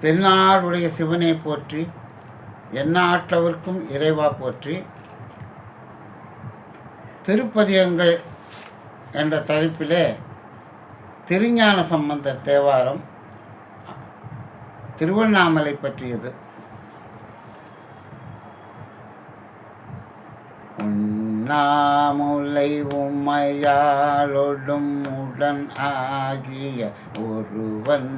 தென்னாடுடைய சிவனை போற்றி, எந்நாட்டவர்க்கும் இறைவா போற்றி. திருப்பதிகங்கள் என்ற தலைப்பிலே திருஞான சம்பந்தர் தேவாரம் திருவண்ணாமலை பற்றியது. உண்ணாமுலை உமையாளொடும் உடன் ஆகிய ஒருவன்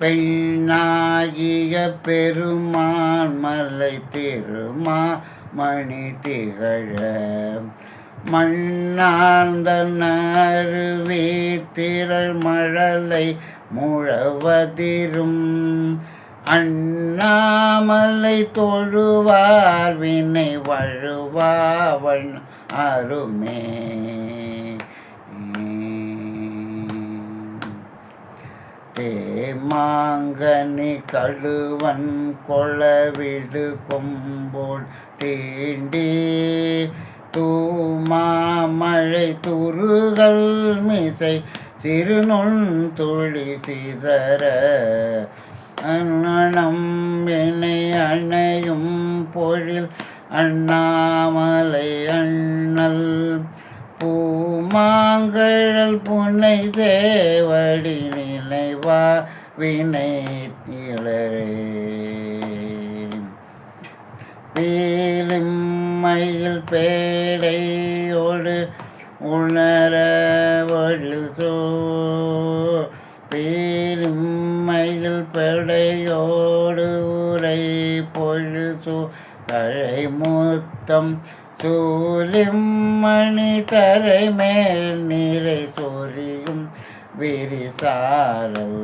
பெண்ணாகிய பெருமான் மலை திருமாமணி திகழ மண்ணார்ந்த நறுவே திரள் மழலை முழவதிரும் அண்ணாமலை தொழுவார் வினை வழுவாவன் அருமே. தேமாங்கனி கழுவன் கொளவிடு கொம்போல் தீண்டி தூமாமழை துருகல் மிசை சிறுநுண் துளி சிதற அண்ணனம் வினை அணையும் பொழில் அண்ணாமலை அண்ணல் பூமாங்கழல் புனை சேவடி நினைவா வினை திளரே. வேலிம்மையில் பேடையோடு உணர ஒழில் சோ பேலிம்மையில் பேடையோடு உரை பொழில் சோ கழை முத்தம் சூலிம்மணி தரை மேல் நீரை சொரியும் விரிசாரல்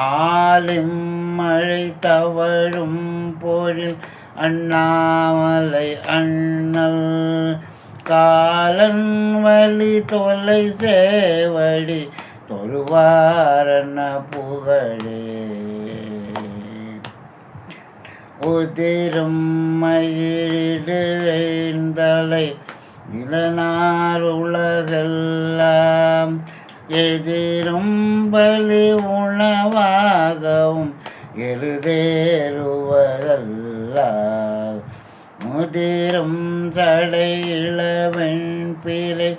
ஆலிம்மழை தவழும் பொழில் அண்ணாமலை அண்ணல் காலன் வழி தொலை சேவடி தொழுவாரன புகழே. உதிரும் மயிரிடுந்தலை இளநார் உலகெல்லாம் எதிரும் பலி உணவாகவும் எழுதேறுவதல்லால் முதிரும் தடை இளவெண் பிறை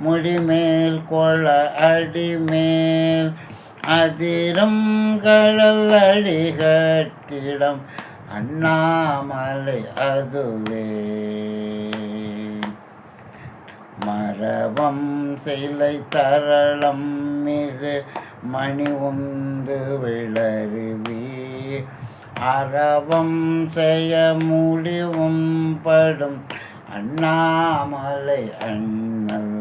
முடிமேல் கொள அடிமேல் அதிரும் கடல் அடிகட்கிடம் அண்ணாமலை அதுவே. மரபம் சிலை தரளம் மிகு மணி உந்து விளருவி அறவம் செய்ய முடிவும் படும் அண்ணாமலை அண்ணல்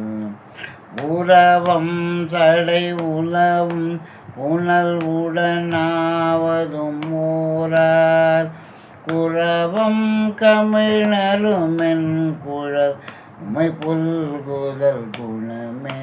உறவம் தடை உலவும் புனல் உடனாவதும் ஊரார் குறவம் கமிழருமென் குழல் உமை புல்குதல் குணமே.